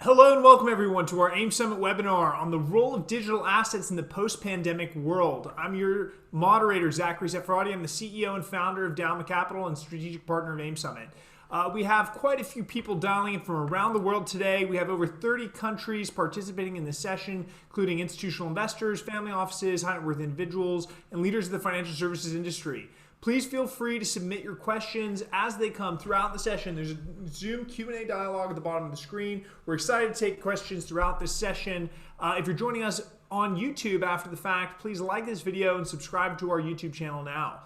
Hello and welcome everyone to our AIM Summit webinar on the role of digital assets in the post-pandemic world. I'm your moderator, Zachary Zefrati. I'm the CEO and founder of Dalma Capital and strategic partner of AIM Summit. We have quite a few people dialing in from around the world today. We have over 30 countries participating in this session, including institutional investors, family offices, high net worth individuals, and leaders of the financial services industry. Please feel free to submit your questions as they come throughout the session. There's a Zoom Q&A dialogue at the bottom of the screen. We're excited to take questions throughout this session. If you're joining us on YouTube after the fact, please like this video and subscribe to our YouTube channel now.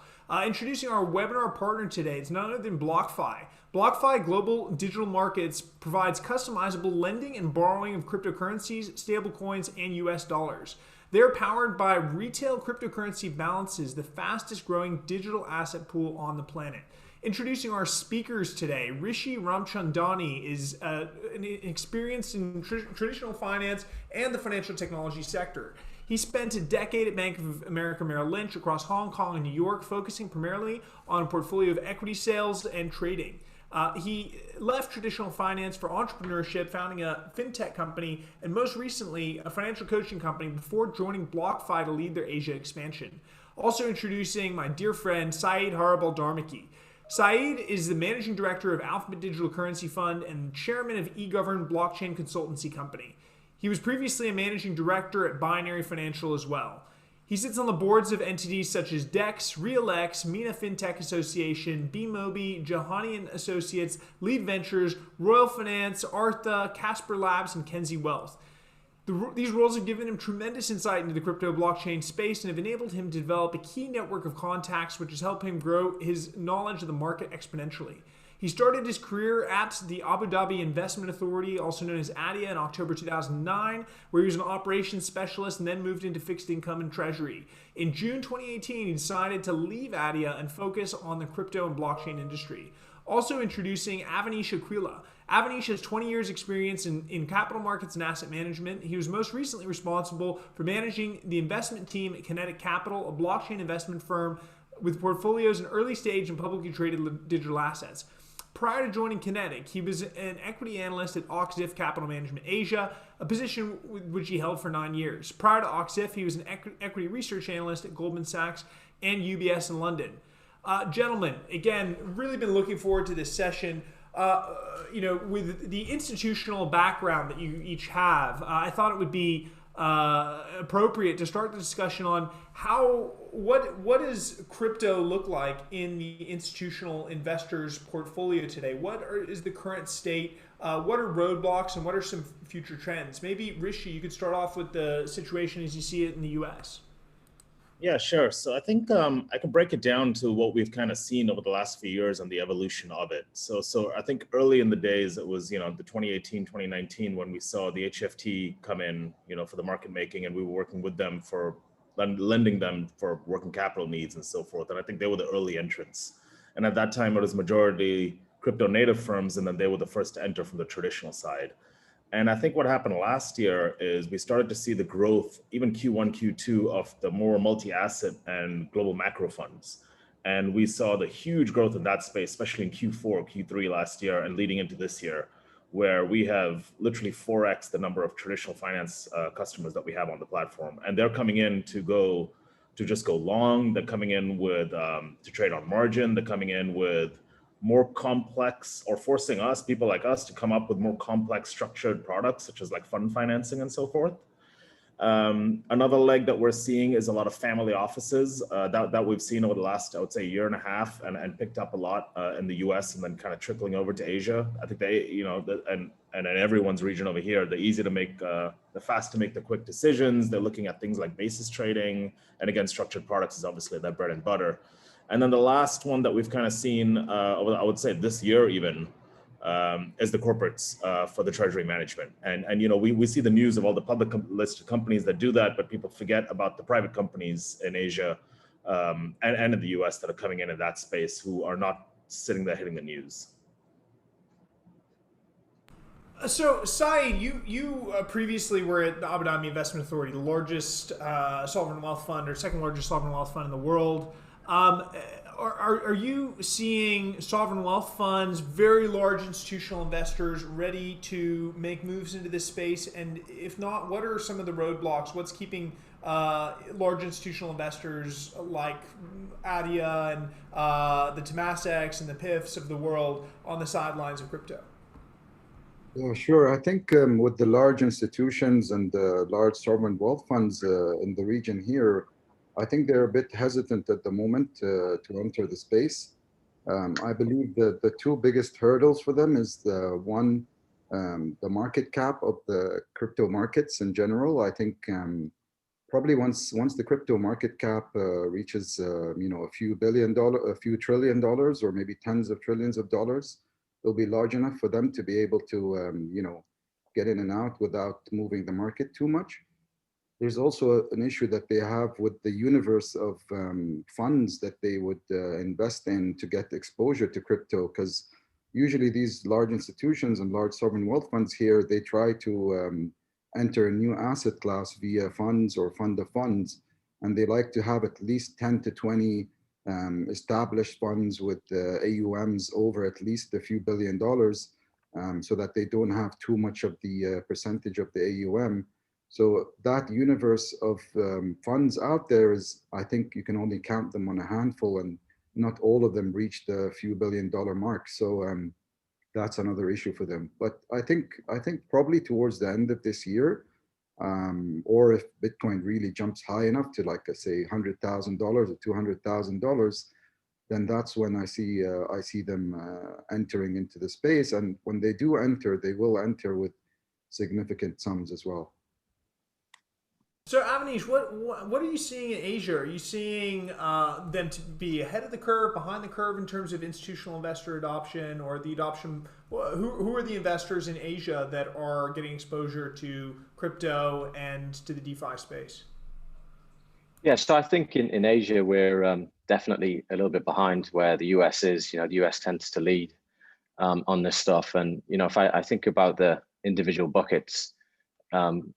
Introducing our webinar partner today, it's none other than BlockFi. BlockFi Global Digital Markets provides customizable lending and borrowing of cryptocurrencies, stablecoins, and US dollars. They're powered by retail cryptocurrency balances, the fastest growing digital asset pool on the planet. Introducing our speakers today, Rishi Ramchandani is experienced in traditional finance and the financial technology sector. He spent a decade at Bank of America Merrill Lynch across Hong Kong and New York, focusing primarily on a portfolio of equity sales and trading. He left traditional finance for entrepreneurship, founding a fintech company, and most recently a financial coaching company before joining BlockFi to lead their Asia expansion. Also introducing my dear friend Saeed Harab-al-Dharmaki. Saeed is the managing director of Alphabet Digital Currency Fund and chairman of eGovern Blockchain Consultancy Company. He was previously a managing director at Binary Financial as well. He sits on the boards of entities such as DEX, RealX, MENA FinTech Association, BMobi, Johanian Associates, Lead Ventures, Royal Finance, Artha, Casper Labs, and Kenzie Wealth. These roles have given him tremendous insight into the crypto blockchain space and have enabled him to develop a key network of contacts, which has helped him grow his knowledge of the market exponentially. He started his career at the Abu Dhabi Investment Authority, also known as ADIA, in October 2009, where he was an operations specialist and then moved into fixed income and treasury. In June 2018, he decided to leave ADIA and focus on the crypto and blockchain industry. Also introducing Avanish Aquila. Avanish has 20 years experience in capital markets and asset management. He was most recently responsible for managing the investment team at Kinetic Capital, a blockchain investment firm with portfolios in early stage and publicly traded digital assets. Prior to joining Kinetic, he was an equity analyst at Oxif Capital Management Asia, a position which he held for 9 years. Prior to Oxif, he was an equity research analyst at Goldman Sachs and UBS in London. Gentlemen, again, really been looking forward to this session. With the institutional background that you each have, I thought it would be appropriate to start the discussion on what does crypto look like in the institutional investors' portfolio today? Is the current state? What are roadblocks and what are some future trends? Maybe Rishi, you could start off with the situation as you see it in the U.S. Yeah, sure. So I think I can break it down to what we've kind of seen over the last few years and the evolution of it. So I think early in the days, it was, the 2018, 2019, when we saw the HFT come in, for the market making, and we were working with them for lending them for working capital needs and so forth. And I think they were the early entrants. And at that time, it was majority crypto native firms, and then they were the first to enter from the traditional side. And I think what happened last year is we started to see the growth, even Q1, Q2, of the more multi-asset and global macro funds. And we saw the huge growth in that space, especially in Q4, Q3 last year and leading into this year, where we have literally 4x the number of traditional finance customers that we have on the platform. And they're coming in to just go long. They're coming in with to trade on margin. They're coming in with more complex, or forcing people like us to come up with more complex structured products, such as like fund financing and so forth. Another leg that we're seeing is a lot of family offices that we've seen over the last, I would say, year and a half, and picked up a lot in the US and then kind of trickling over to Asia. I think they, and in everyone's region over here, they're easy to make, they're fast to make the quick decisions. They're looking at things like basis trading, and again, structured products is obviously their bread and butter. And then the last one that we've kind of seen, I would say this year even, is the corporates for the treasury management. And we see the news of all the public listed companies that do that, but people forget about the private companies in Asia and in the US that are coming in that space, who are not sitting there hitting the news. So, Saeed, you previously were at the Abu Dhabi Investment Authority, the largest sovereign wealth fund, or second largest sovereign wealth fund in the world. are you seeing sovereign wealth funds, very large institutional investors ready to make moves into this space? And if not, what are some of the roadblocks? What's keeping large institutional investors like ADIA and the Temaseks and the PIFs of the world on the sidelines of crypto? Yeah, sure. I think with the large institutions and the large sovereign wealth funds in the region here, I think they're a bit hesitant at the moment to enter the space. I believe that the two biggest hurdles for them is the one, the market cap of the crypto markets in general. I think probably once the crypto market cap reaches a few a few trillion dollars, or maybe tens of trillions of dollars, it'll be large enough for them to be able to get in and out without moving the market too much. There's also an issue that they have with the universe of funds that they would invest in to get exposure to crypto, because usually these large institutions and large sovereign wealth funds here, they try to enter a new asset class via funds or fund of funds, and they like to have at least 10 to 20 established funds with AUMs over at least a few $1 billion, so that they don't have too much of the percentage of the AUM. So that universe of funds out there is, I think you can only count them on a handful, and not all of them reach the few $1 billion mark. So that's another issue for them. But I think probably towards the end of this year, or if Bitcoin really jumps high enough to, like I say, $100,000 or $200,000, then that's when I see them entering into the space. And when they do enter, they will enter with significant sums as well. So, Avanish, what are you seeing in Asia? Are you seeing them to be ahead of the curve, behind the curve in terms of institutional investor adoption, or the adoption? Who are the investors in Asia that are getting exposure to crypto and to the DeFi space? Yeah, so I think in Asia we're definitely a little bit behind where the US is. The US tends to lead on this stuff, and if I think about the individual buckets.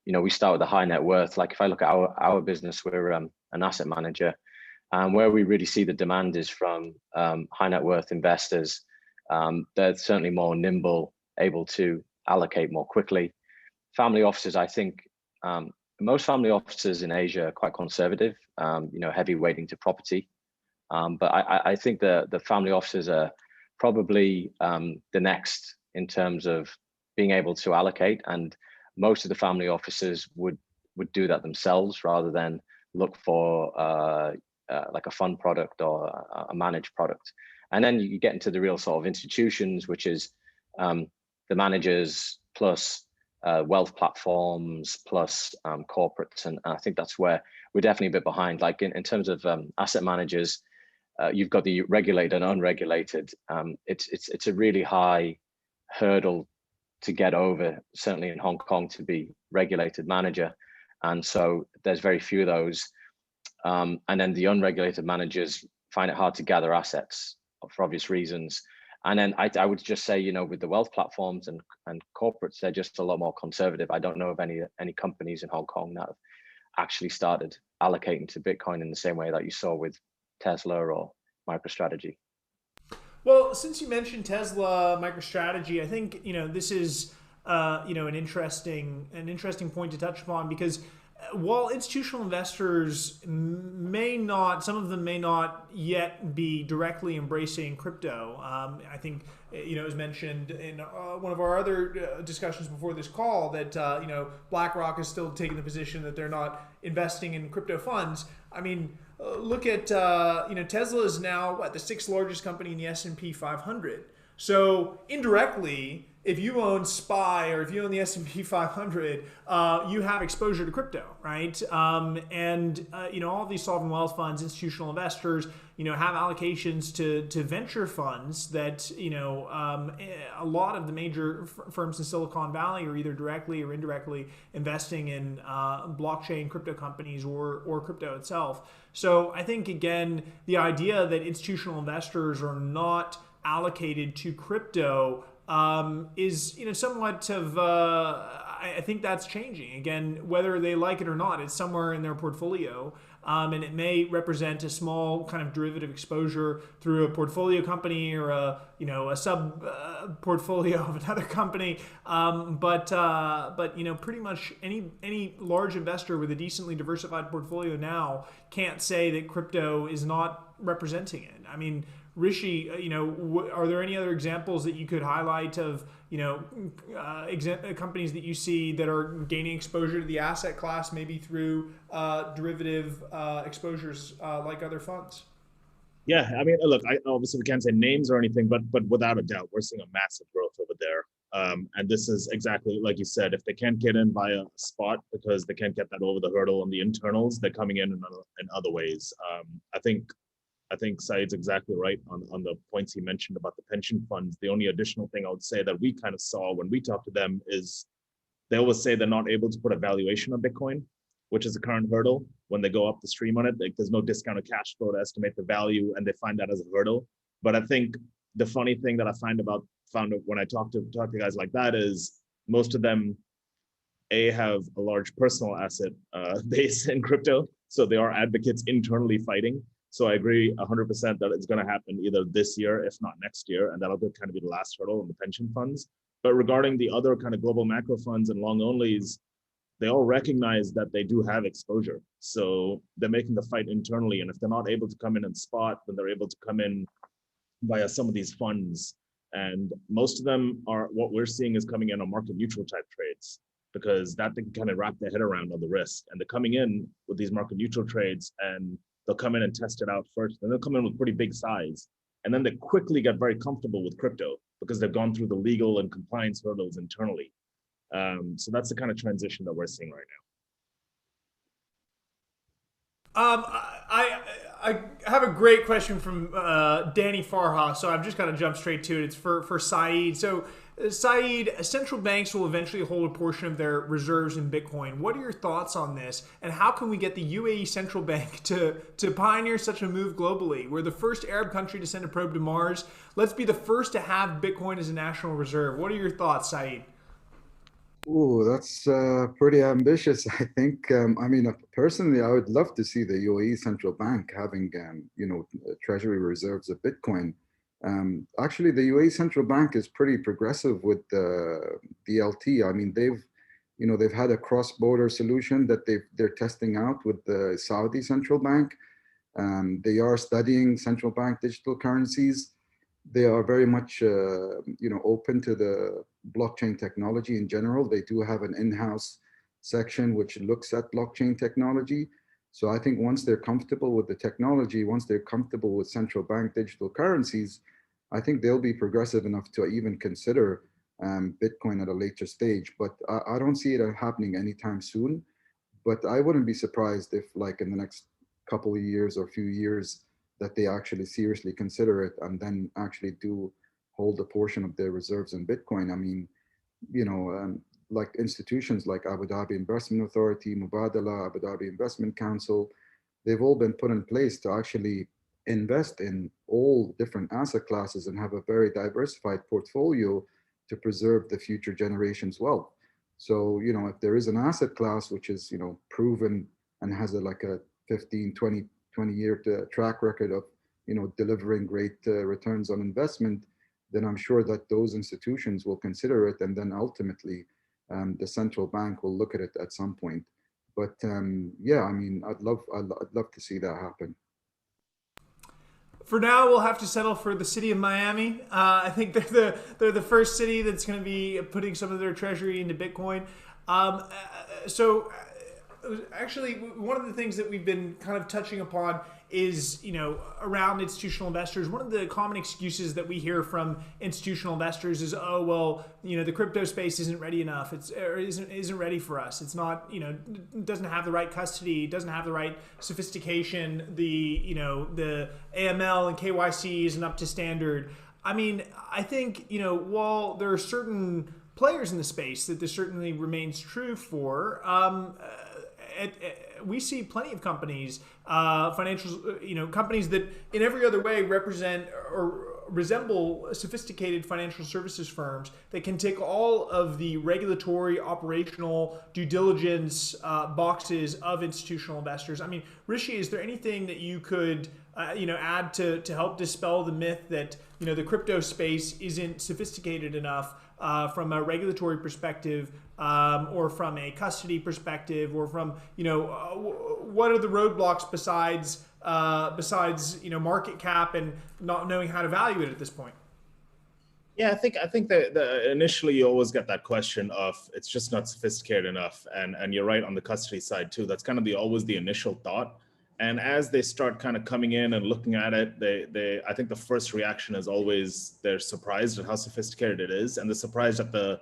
We start with the high net worth. Like if I look at our business, we're an asset manager, and where we really see the demand is from high net worth investors. They're certainly more nimble, able to allocate more quickly. Family offices, I think most family offices in Asia are quite conservative, heavy weighting to property. But I think the family offices are probably the next in terms of being able to allocate, and most of the family offices would do that themselves rather than look for like a fund product or a managed product. And then you get into the real sort of institutions, which is the managers plus wealth platforms plus corporates. And I think that's where we're definitely a bit behind. Like in terms of asset managers, you've got the regulated and unregulated. It's a really high hurdle to get over, certainly in Hong Kong, to be regulated manager. And so there's very few of those. And then the unregulated managers find it hard to gather assets for obvious reasons. And then I would just say, with the wealth platforms and corporates, they're just a lot more conservative. I don't know of any companies in Hong Kong that have actually started allocating to Bitcoin in the same way that you saw with Tesla or MicroStrategy. Well, since you mentioned Tesla, MicroStrategy, I think this is an interesting point to touch upon, because while institutional investors some of them may not yet be directly embracing crypto. I think it was mentioned in one of our other discussions before this call that BlackRock is still taking the position that they're not investing in crypto funds. I mean, look at Tesla is now the sixth largest company in the S&P 500. So indirectly, if you own SPY or if you own the S&P 500, you have exposure to crypto, right? And all of these sovereign wealth funds, institutional investors, have allocations to venture funds that a lot of the major firms in Silicon Valley are either directly or indirectly investing in blockchain crypto companies or crypto itself. So I think, again, the idea that institutional investors are not allocated to crypto is somewhat of I think that's changing. Again, whether they like it or not, it's somewhere in their portfolio. and it may represent a small kind of derivative exposure through a portfolio company or a sub portfolio of another company. But pretty much any large investor with a decently diversified portfolio now can't say that crypto is not representing it. I mean, Rishi, are there any other examples that you could highlight of, companies that you see that are gaining exposure to the asset class, maybe through derivative exposures like other funds? Yeah, I mean, look, I obviously we can't say names or anything, but without a doubt, we're seeing a massive growth over there. And this is exactly like you said, if they can't get in via spot because they can't get that over the hurdle on the internals, they're coming in other ways. I think Saeed's exactly right on the points he mentioned about the pension funds. The only additional thing I would say that we kind of saw when we talked to them is they always say they're not able to put a valuation on Bitcoin, which is the current hurdle. When they go up the stream on it, there's no discounted cash flow to estimate the value, and they find that as a hurdle. But I think the funny thing that I found when I talk to guys like that is most of them have a large personal asset base in crypto, so they are advocates internally fighting. So I agree 100% that it's going to happen either this year, if not next year, and that'll kind of be the last hurdle in the pension funds. But regarding the other kind of global macro funds and long onlys, they all recognize that they do have exposure. So they're making the fight internally. And if they're not able to come in and spot, then they're able to come in via some of these funds. And most of them are, what we're seeing is coming in on market neutral type trades, because that they can kind of wrap their head around on the risk. And they're coming in with these market neutral trades, and they'll come in and test it out first. And they'll come in with pretty big size. And then they quickly get very comfortable with crypto because they've gone through the legal and compliance hurdles internally. So that's the kind of transition that we're seeing right now. I have a great question from Danny Farha, so I've just got to jump straight to it. It's for Saeed. So Saeed, central banks will eventually hold a portion of their reserves in Bitcoin. What are your thoughts on this, and how can we get the UAE central bank to pioneer such a move globally? We're the first Arab country to send a probe to Mars. Let's be the first to have Bitcoin as a national reserve. What are your thoughts, Saeed? Oh, that's pretty ambitious, I think. I mean, personally, I would love to see the UAE central bank having, treasury reserves of Bitcoin. Actually, the UAE central bank is pretty progressive with the DLT. I mean, they've had a cross-border solution that they're testing out with the Saudi central bank. They are studying central bank digital currencies. They are very much, open to the blockchain technology in general. They do have an in-house section which looks at blockchain technology. So I think once they're comfortable with the technology, once they're comfortable with central bank digital currencies, I think they'll be progressive enough to even consider Bitcoin at a later stage. But I don't see it happening anytime soon. But I wouldn't be surprised if, like, in the next couple of years or few years, that they actually seriously consider it and then actually do hold a portion of their reserves in Bitcoin. I mean, like institutions like Abu Dhabi Investment Authority, Mubadala, Abu Dhabi Investment Council, they've all been put in place to actually invest in all different asset classes and have a very diversified portfolio to preserve the future generations' wealth. So, if there is an asset class which is, proven and has a 15, 20 year track record of, delivering great returns on investment, then I'm sure that those institutions will consider it. And then ultimately, the central bank will look at it at some point. But yeah, I mean, I'd love to see that happen. For now, we'll have to settle for the city of Miami. I think they're the first city that's going to be putting some of their treasury into Bitcoin. So actually, one of the things that we've been kind of touching upon is, around institutional investors. One of the common excuses that we hear from institutional investors is, oh, well, the crypto space isn't ready enough. Isn't ready for us. It's not, doesn't have the right custody, doesn't have the right sophistication. The AML and KYC isn't up to standard. I mean, I think, while there are certain players in the space that this certainly remains true for, we see plenty of companies, financial, companies that in every other way represent or resemble sophisticated financial services firms that can tick all of the regulatory, operational, due diligence boxes of institutional investors. I mean, Rishi, is there anything that you could add to help dispel the myth that the crypto space isn't sophisticated enough from a regulatory perspective, or from a custody perspective, or from what are the roadblocks besides market cap and not knowing how to value it at this point? Yeah, I think that initially you always get that question of it's just not sophisticated enough, and you're right on the custody side too. That's kind of always the initial thought. And as they start kind of coming in and looking at it, I think the first reaction is always they're surprised at how sophisticated it is, and they're surprised at the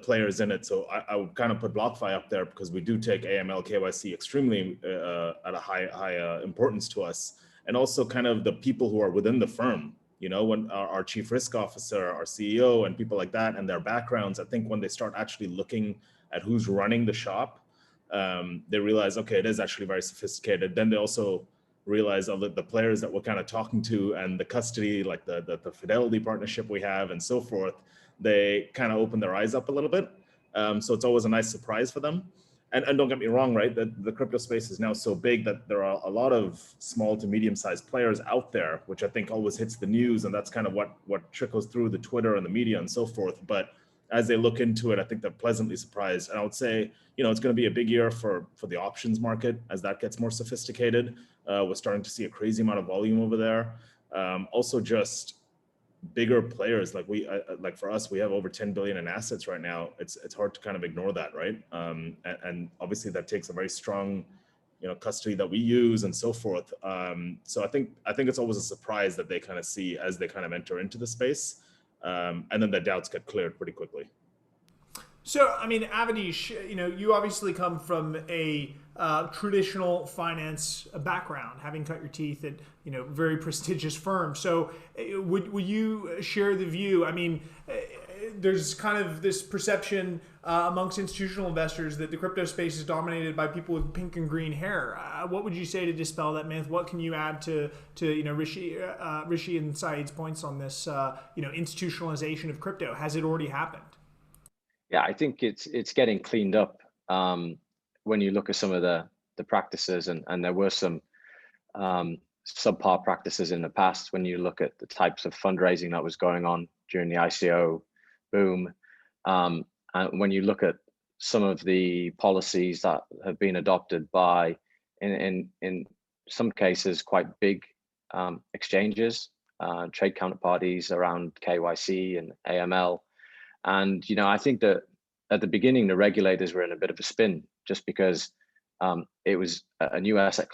players in it. So I would kind of put BlockFi up there because we do take AML KYC extremely at a high importance to us, and also kind of the people who are within the firm. When our chief risk officer, our CEO, and people like that, and their backgrounds, I think when they start actually looking at who's running the shop, they realize, okay, it is actually very sophisticated. Then they also realize the players that we're kind of talking to and the custody, like the Fidelity partnership we have and so forth, they kind of open their eyes up a little bit. So it's always a nice surprise for them. And don't get me wrong, right? The crypto space is now so big that there are a lot of small to medium-sized players out there, which I think always hits the news, and that's kind of what trickles through the Twitter and the media and so forth. But as they look into it, I think they're pleasantly surprised. And I would say, it's going to be a big year for the options market as that gets more sophisticated. We're starting to see a crazy amount of volume over there. Also, just bigger players like for us, we have over 10 billion in assets right now. It's hard to kind of ignore that, right? And obviously that takes a very strong, custody that we use and so forth. So I think it's always a surprise that they kind of see as they kind of enter into the space, and then the doubts get cleared pretty quickly. So, I mean, Avanish, you obviously come from a traditional finance background, having cut your teeth at, very prestigious firms. So would you share the view? I mean, there's kind of this perception amongst institutional investors that the crypto space is dominated by people with pink and green hair. What would you say to dispel that myth? What can you add to Rishi and Saeed's points on this, institutionalization of crypto? Has it already happened? Yeah, I think it's getting cleaned up when you look at some of the practices, and there were some subpar practices in the past when you look at the types of fundraising that was going on during the ICO boom. And when you look at some of the policies that have been adopted by, in some cases, quite big exchanges, trade counterparties around KYC and AML. And, I think that at the beginning, the regulators were in a bit of a spin just because it was a new asset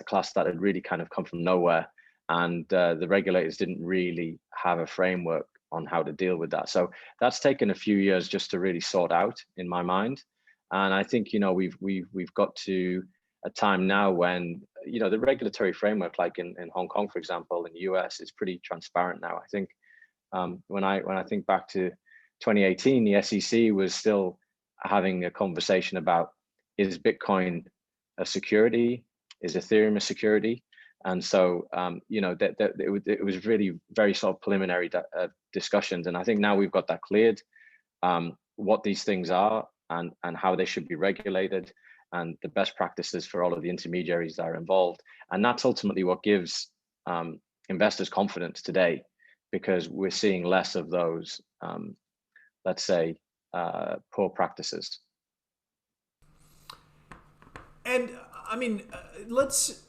class that had really kind of come from nowhere. And the regulators didn't really have a framework on how to deal with that. So that's taken a few years just to really sort out, in my mind. And I think, we've got to a time now when, the regulatory framework, like in Hong Kong, for example, in the US, is pretty transparent now. I think when I think back to 2018, the SEC was still having a conversation about, is Bitcoin a security? Is Ethereum a security? And so, it was really very sort of preliminary discussions. And I think now we've got that cleared, what these things are and how they should be regulated, and the best practices for all of the intermediaries that are involved. And that's ultimately what gives investors confidence today, because we're seeing less of those let's say, poor practices. And I mean, let's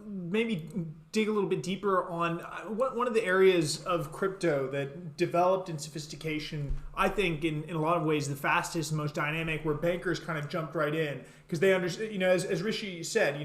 maybe dig a little bit deeper on one of the areas of crypto that developed in sophistication, I think in a lot of ways the fastest and most dynamic, where bankers kind of jumped right in because they understand, as Rishi said,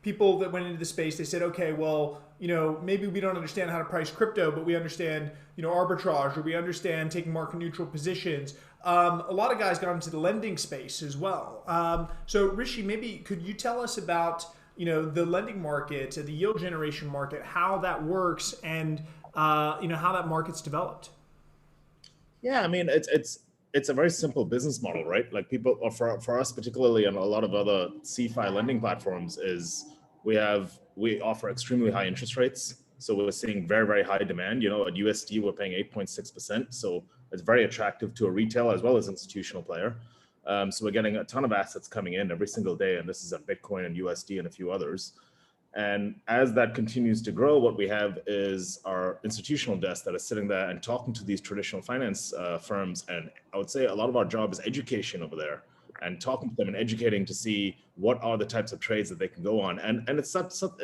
people that went into the space, they said, okay, well, maybe we don't understand how to price crypto, but we understand, arbitrage, or we understand taking market neutral positions. A lot of guys got into the lending space as well. So Rishi, maybe could you tell us about, the lending market, the yield generation market, how that works, and how that market's developed? Yeah, I mean, it's it's a very simple business model, right? Like people, or for us particularly, and a lot of other CFI lending platforms, is we offer extremely high interest rates. So we're seeing very, very high demand. You know, at USD, we're paying 8.6%. So it's very attractive to a retail as well as institutional player. So we're getting a ton of assets coming in every single day. And this is at Bitcoin and USD and a few others. And as that continues to grow, what we have is our institutional desk that is sitting there and talking to these traditional finance firms. And I would say a lot of our job is education over there, and talking to them and educating to see what are the types of trades that they can go on. And it's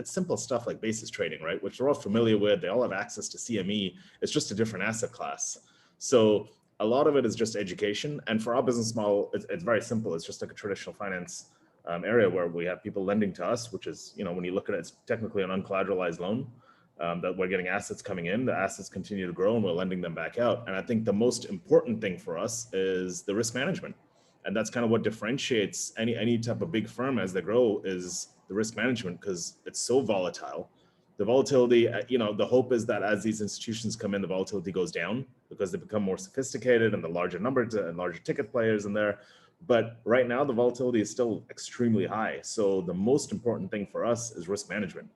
simple stuff like basis trading, right? Which they're all familiar with. They all have access to CME. It's just a different asset class. So a lot of it is just education. And for our business model, it's very simple. It's just like a traditional finance area where we have people lending to us, which is, you know, when you look at it, it's technically an uncollateralized loan, that we're getting assets coming in, the assets continue to grow and we're lending them back out. And I think the most important thing for us is the risk management. And that's kind of what differentiates any type of big firm as they grow, is the risk management, because it's so volatile. The volatility, you know, the hope is that as these institutions come in, the volatility goes down because they become more sophisticated and the larger numbers and larger ticket players in there. But right now, the volatility is still extremely high. So the most important thing for us is risk management,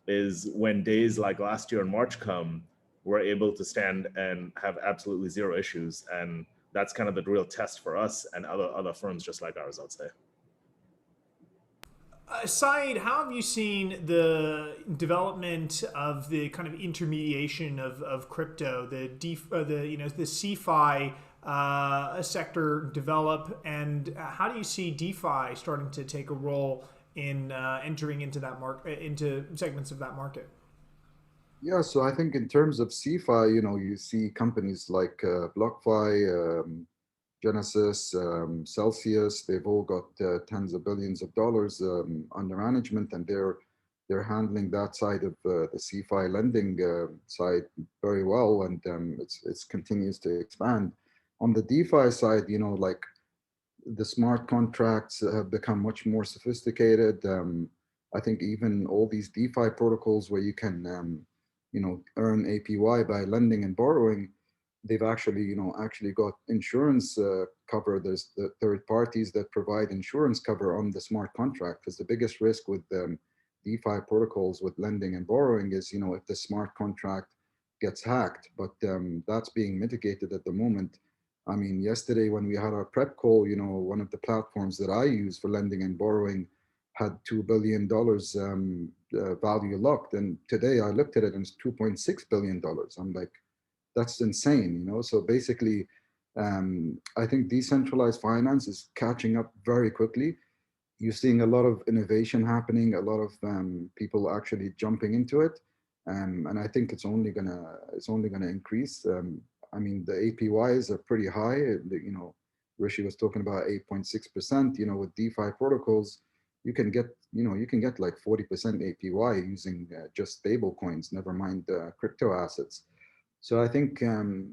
is when days like last year in March come, we're able to stand and have absolutely zero issues. And that's kind of the real test for us and other firms just like ours, I'd say. Saeed, how have you seen the development of the kind of intermediation of crypto, the CeFi sector develop, and how do you see DeFi starting to take a role in entering into that market, into segments of that market? Yeah, so I think in terms of CeFi, you know, you see companies like BlockFi, Genesis, Celsius, they've all got tens of billions of dollars under management, and they're handling that side of the CeFi lending side very well, and it's continues to expand. On the DeFi side, you know, like the smart contracts have become much more sophisticated. I think even all these DeFi protocols where you can, you know, earn APY by lending and borrowing, they've actually, you know, actually got insurance cover. There's the third parties that provide insurance cover on the smart contract, because the biggest risk with DeFi protocols with lending and borrowing is, you know, if the smart contract gets hacked, but that's being mitigated at the moment. I mean, yesterday when we had our prep call, you know, one of the platforms that I use for lending and borrowing had $2 billion value locked. And today I looked at it and it's $2.6 billion. I'm like, that's insane, you know? So basically, I think decentralized finance is catching up very quickly. You're seeing a lot of innovation happening, a lot of people actually jumping into it. And I think it's only gonna increase. I mean, the APYs are pretty high. You know, Rishi was talking about 8.6%. You know, with DeFi protocols, you can get like 40% APY using just stable coins, never mind crypto assets. So I think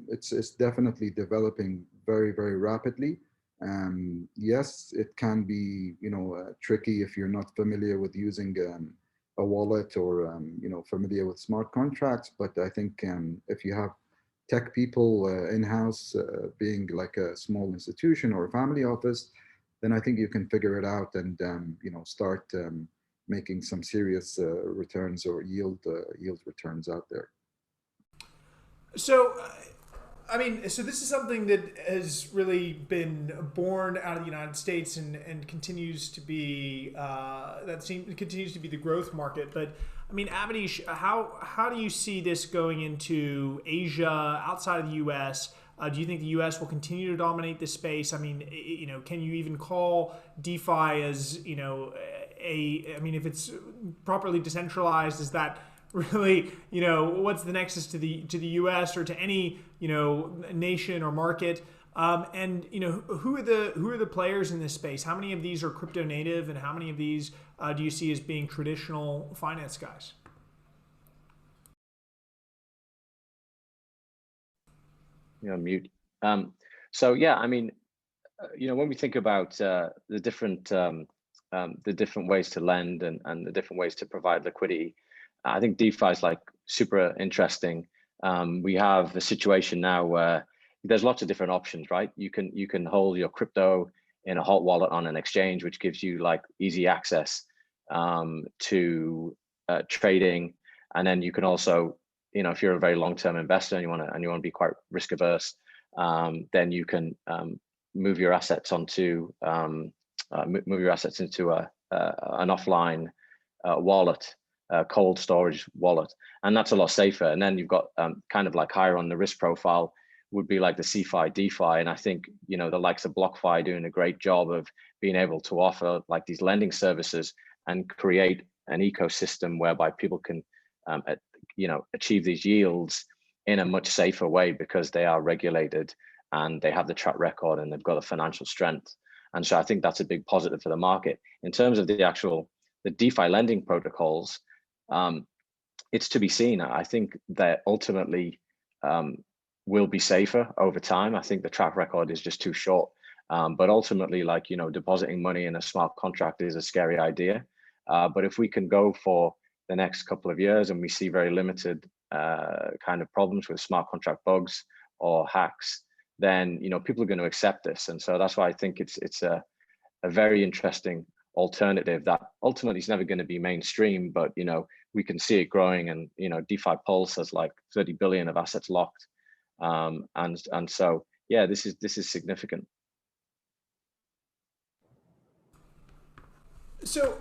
it's definitely developing very, very rapidly. Yes, it can be, you know, tricky if you're not familiar with using a wallet or you know, familiar with smart contracts. But I think if you have tech people in-house, being like a small institution or a family office, then I think you can figure it out and you know, start making some serious returns or yield returns out there. So, I mean, so this is something that has really been born out of the United States and continues to be continues to be the growth market. But I mean, Avanish, how do you see this going into Asia, outside of the U.S.? Do you think the U.S. will continue to dominate this space? I mean, you know, can you even call DeFi as, you know, I mean, if it's properly decentralized, is that really, you know, what's the nexus to the U.S. or to any, you know, nation or market? And you know, who are the players in this space? How many of these are crypto native, and how many of these do you see as being traditional finance guys? Yeah, mute. So yeah, I mean, you know, when we think about the different ways to lend and the different ways to provide liquidity, I think DeFi is like super interesting. We have a situation now where there's lots of different options, right? You can hold your crypto in a hot wallet on an exchange, which gives you like easy access to trading. And then you can also, if you're a very long-term investor and you want to be quite risk averse, then you can move your assets onto into an offline wallet, cold storage wallet, and that's a lot safer. And then you've got kind of like higher on the risk profile would be like the CeFi, DeFi, and I think the likes of BlockFi doing a great job of being able to offer like these lending services and create an ecosystem whereby people can achieve these yields in a much safer way because they are regulated and they have the track record and they've got the financial strength. And so I think that's a big positive for the market. In terms of the DeFi lending protocols, it's to be seen. I think that ultimately will be safer over time. I think the track record is just too short. But ultimately, depositing money in a smart contract is a scary idea. But if we can go for the next couple of years and we see very limited kind of problems with smart contract bugs or hacks, then people are going to accept this. And so that's why I think it's a very interesting alternative that ultimately is never going to be mainstream, but we can see it growing. And DeFi Pulse has like 30 billion of assets locked, and so yeah, this is significant. So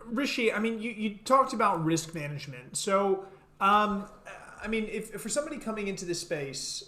Rishi, I mean, you talked about risk management. So I mean, if for somebody coming into this space,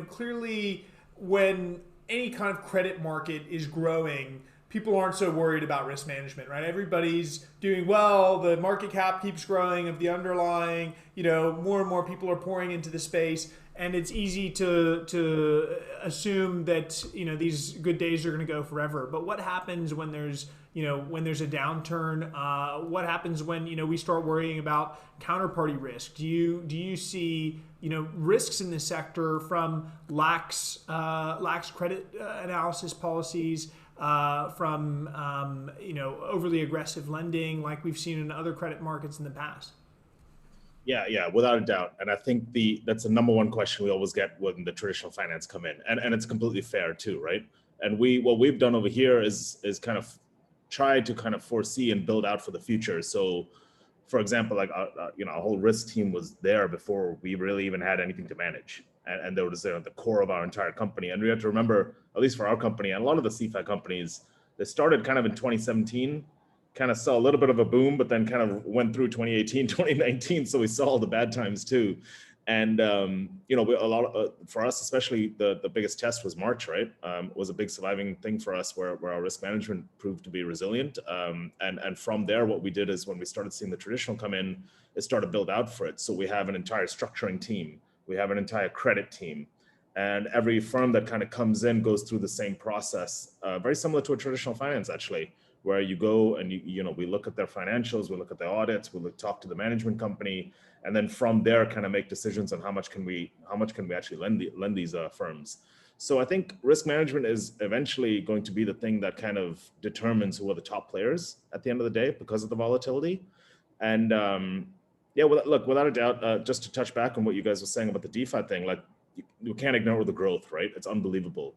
clearly when any kind of credit market is growing, people aren't so worried about risk management, right? Everybody's doing well. The market cap keeps growing of the underlying, more and more people are pouring into the space. And it's easy to assume that, these good days are going to go forever. But what happens when there's a downturn? What happens when, we start worrying about counterparty risk? Do you see, risks in this sector from lax credit analysis policies, from overly aggressive lending like we've seen in other credit markets in the past? Yeah, without a doubt. And I think that's the number one question we always get when the traditional finance come in, and it's completely fair too, right? And what we've done over here is kind of try to kind of foresee and build out for the future. So, for example, like our whole risk team was there before we really even had anything to manage, and they were just at the core of our entire company. And we have to remember, at least for our company and a lot of the CeFi companies, they started kind of in 2017. Kind of saw a little bit of a boom, but then kind of went through 2018, 2019. So we saw all the bad times too. And, for us, especially the biggest test was March, right? Was a big surviving thing for us where our risk management proved to be resilient. And from there, what we did is when we started seeing the traditional come in, it started to build out for it. So we have an entire structuring team. We have an entire credit team. And every firm that kind of comes in goes through the same process, very similar to a traditional finance, actually, where you go and we look at their financials, we look at their audits, we talk to the management company, and then from there kind of make decisions on how much can we actually lend these firms. So I think risk management is eventually going to be the thing that kind of determines who are the top players at the end of the day because of the volatility. And without a doubt, just to touch back on what you guys were saying about the DeFi thing, like you can't ignore the growth, right? It's unbelievable.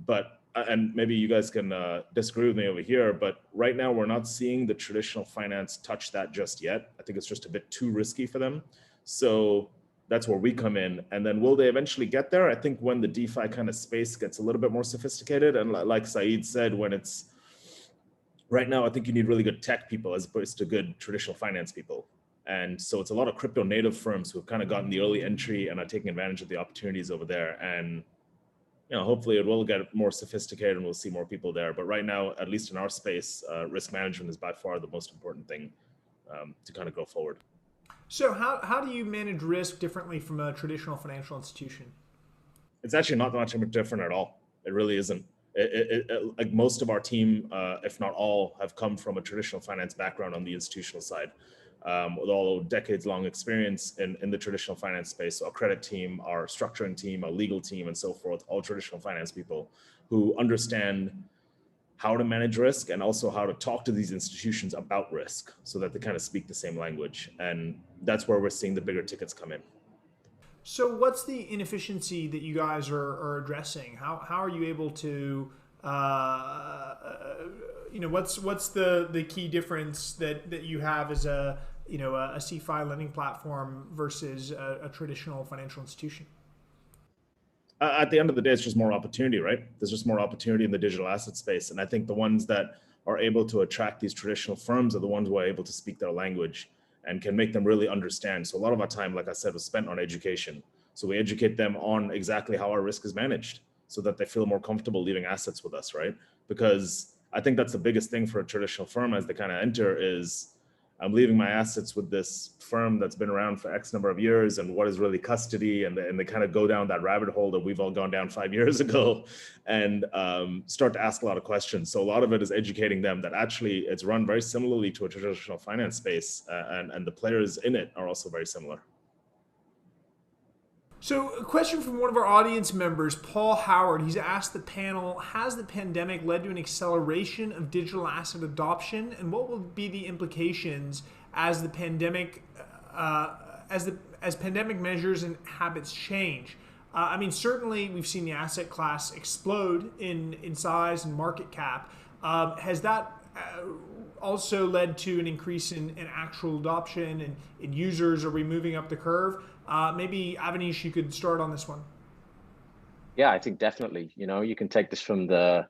But and maybe you guys can disagree with me over here, but right now we're not seeing the traditional finance touch that just yet. I think it's just a bit too risky for them. So that's where we come in. And then will they eventually get there? I think when the DeFi kind of space gets a little bit more sophisticated, and like Saeed said, when it's right now, I think you need really good tech people as opposed to good traditional finance people. And so it's a lot of crypto native firms who have kind of gotten the early entry and are taking advantage of the opportunities over there. And hopefully it will get more sophisticated and we'll see more people there. But right now, at least in our space, risk management is by far the most important thing to kind of go forward. So how do you manage risk differently from a traditional financial institution? It's actually not much different at all. It really isn't. Like most of our team, if not all, have come from a traditional finance background on the institutional side. With all decades-long experience in the traditional finance space. So our credit team, our structuring team, our legal team, and so forth, all traditional finance people who understand how to manage risk and also how to talk to these institutions about risk so that they kind of speak the same language. And that's where we're seeing the bigger tickets come in. So what's the inefficiency that you guys are addressing? How are you able to, what's the key difference that you have as a CFI lending platform versus a traditional financial institution? At the end of the day, it's just more opportunity, right? There's just more opportunity in the digital asset space. And I think the ones that are able to attract these traditional firms are the ones who are able to speak their language and can make them really understand. So a lot of our time, like I said, was spent on education. So we educate them on exactly how our risk is managed so that they feel more comfortable leaving assets with us, right? Because I think that's the biggest thing for a traditional firm as they kind of enter is, I'm leaving my assets with this firm that's been around for X number of years, and what is really custody, and they kind of go down that rabbit hole that we've all gone down 5 years ago, and start to ask a lot of questions. So a lot of it is educating them that actually it's run very similarly to a traditional finance space, and the players in it are also very similar. So a question from one of our audience members, Paul Howard. He's asked the panel, has the pandemic led to an acceleration of digital asset adoption, and what will be the implications as the pandemic, as pandemic measures and habits change? I mean, certainly we've seen the asset class explode in size and market cap. Has that also led to an increase in actual adoption and in users? Are we moving up the curve? Maybe Avanish, you could start on this one. Yeah, I think definitely. You can take this from the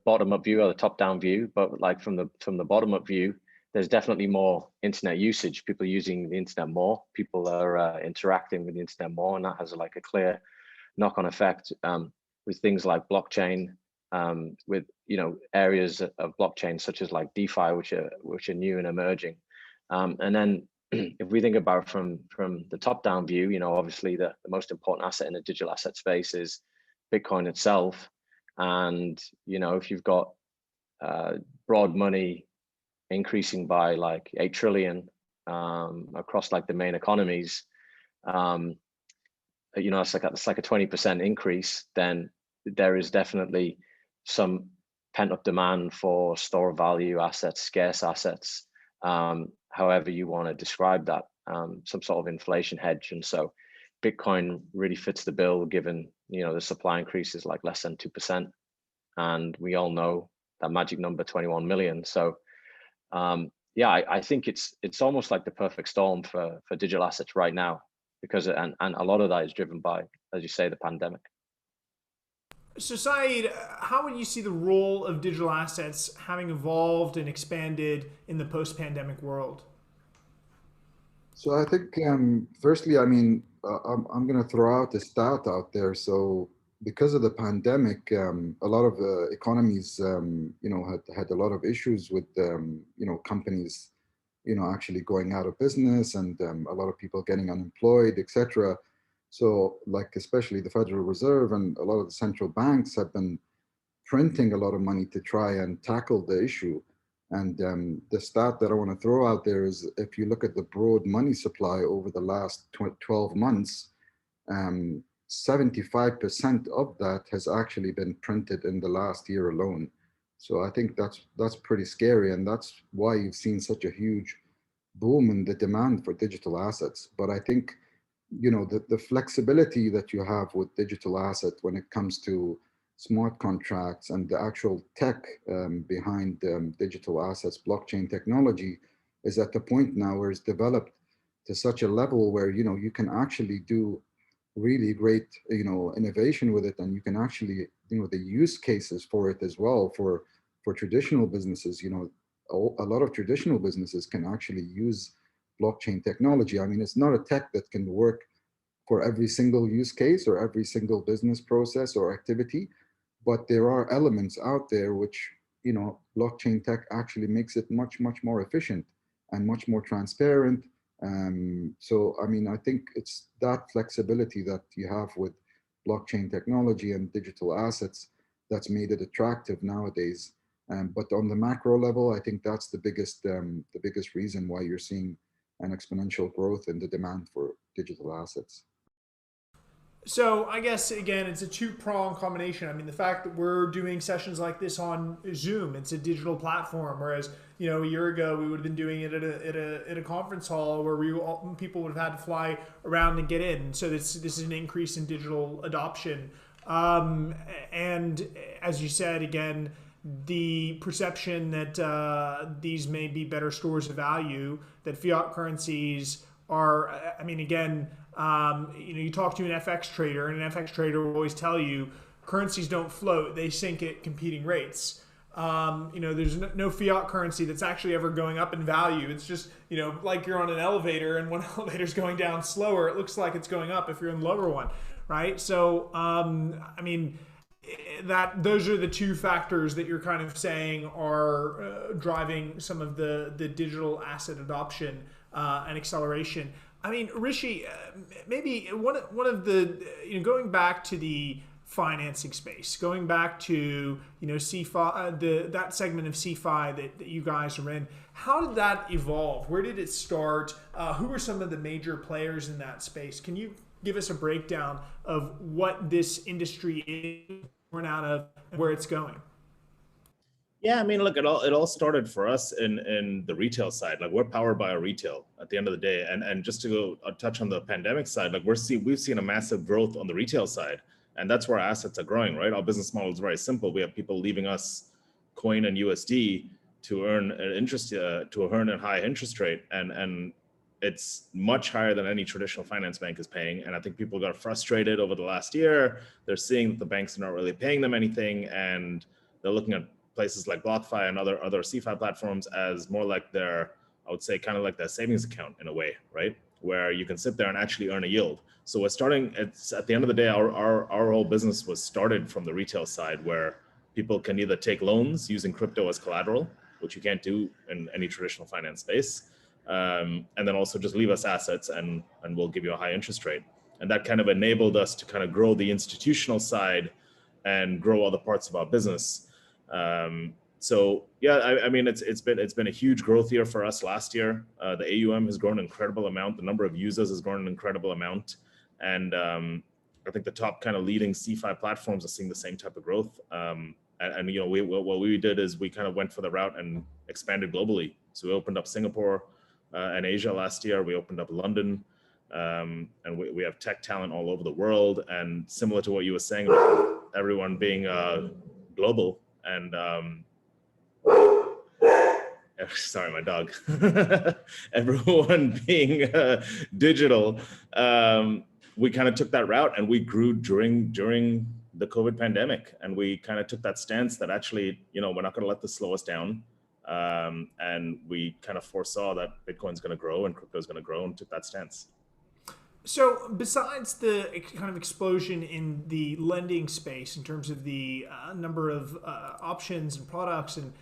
bottom up view or the top down view, but like from the bottom up view, there's definitely more internet usage. People are using the internet more. People are interacting with the internet more, and that has like a clear knock-on effect with things like blockchain, with areas of blockchain such as like DeFi, which are new and emerging, and then. If we think about from the top-down view, obviously the most important asset in the digital asset space is Bitcoin itself. And, if you've got broad money increasing by like 8 trillion across like the main economies, it's like a 20% increase, then there is definitely some pent-up demand for store of value assets, scarce assets, however you want to describe that, some sort of inflation hedge. And so Bitcoin really fits the bill, given the supply increase is like less than 2%, and we all know that magic number 21 million. So I think it's almost like the perfect storm for digital assets right now, because and a lot of that is driven by, as you say, the pandemic. So Saeed, how would you see the role of digital assets having evolved and expanded in the post-pandemic world? So I think, firstly, I mean, I'm going to throw out a stat out there. So because of the pandemic, a lot of economies, had a lot of issues with, companies, actually going out of business, and a lot of people getting unemployed, etc. So like, especially the Federal Reserve and a lot of the central banks have been printing a lot of money to try and tackle the issue. And the stat that I want to throw out there is, if you look at the broad money supply over the last 12 months, 75% of that has actually been printed in the last year alone. So I think that's pretty scary, and that's why you've seen such a huge boom in the demand for digital assets. But I think the flexibility that you have with digital asset when it comes to smart contracts and the actual tech behind digital assets, blockchain technology, is at the point now where it's developed to such a level where you can actually do really great innovation with it, and you can actually the use cases for it as well for traditional businesses. A lot of traditional businesses can actually use blockchain technology. I mean, it's not a tech that can work for every single use case or every single business process or activity, but there are elements out there which, blockchain tech actually makes it much, much more efficient and much more transparent. So, I mean, I think it's that flexibility that you have with blockchain technology and digital assets that's made it attractive nowadays. But on the macro level, I think that's the biggest reason why you're seeing an exponential growth in the demand for digital assets. So I guess, again, it's a two-pronged combination. I mean, the fact that we're doing sessions like this on Zoom, it's a digital platform, whereas, a year ago we would have been doing it at a conference hall where people would have had to fly around and get in. So this is an increase in digital adoption. And as you said, again, the perception that these may be better stores of value, that fiat currencies are, I mean, again, you talk to an FX trader, and an FX trader will always tell you currencies don't float, they sink at competing rates. There's no fiat currency that's actually ever going up in value. It's just, like you're on an elevator, and one elevator's going down slower, it looks like it's going up if you're in the lower one, right? So, I mean, those are the two factors that you're kind of saying are driving some of the digital asset adoption and acceleration. I mean, Rishi, maybe one of the, going back to the financing space, going back to CFI, that segment of CFI that you guys are in, how did that evolve? Where did it start? Who were some of the major players in that space? Can you give us a breakdown of what this industry is born out of and where it's going? Yeah, I mean, look, it all started for us in the retail side. Like, we're powered by our retail at the end of the day. And just to go touch on the pandemic side, like we've seen a massive growth on the retail side, and that's where our assets are growing, right? Our business model is very simple. We have people leaving us coin and USD to earn an interest, to earn a high interest rate, and it's much higher than any traditional finance bank is paying. And I think people got frustrated over the last year. They're seeing that the banks are not really paying them anything, and they're looking at places like BlockFi and other CFI platforms as more like their, I would say, kind of like their savings account in a way, right? Where you can sit there and actually earn a yield. So it's at the end of the day, our whole business was started from the retail side, where people can either take loans using crypto as collateral, which you can't do in any traditional finance space, and then also just leave us assets and we'll give you a high interest rate. And that kind of enabled us to kind of grow the institutional side and grow other parts of our business. So yeah, I mean, it's been a huge growth year for us last year. The AUM has grown an incredible amount. The number of users has grown an incredible amount. And I think the top kind of leading CFI platforms are seeing the same type of growth. And what we did is we kind of went for the route and expanded globally. So we opened up Singapore and Asia last year. We opened up London, and we have tech talent all over the world. And similar to what you were saying about everyone being global, and sorry, my dog. Everyone being digital, we kind of took that route, and we grew during the COVID pandemic, and we kind of took that stance that actually, we're not going to let this slow us down, and we kind of foresaw that Bitcoin's going to grow and crypto is going to grow, and took that stance. So besides the kind of explosion in the lending space in terms of the number of options and products and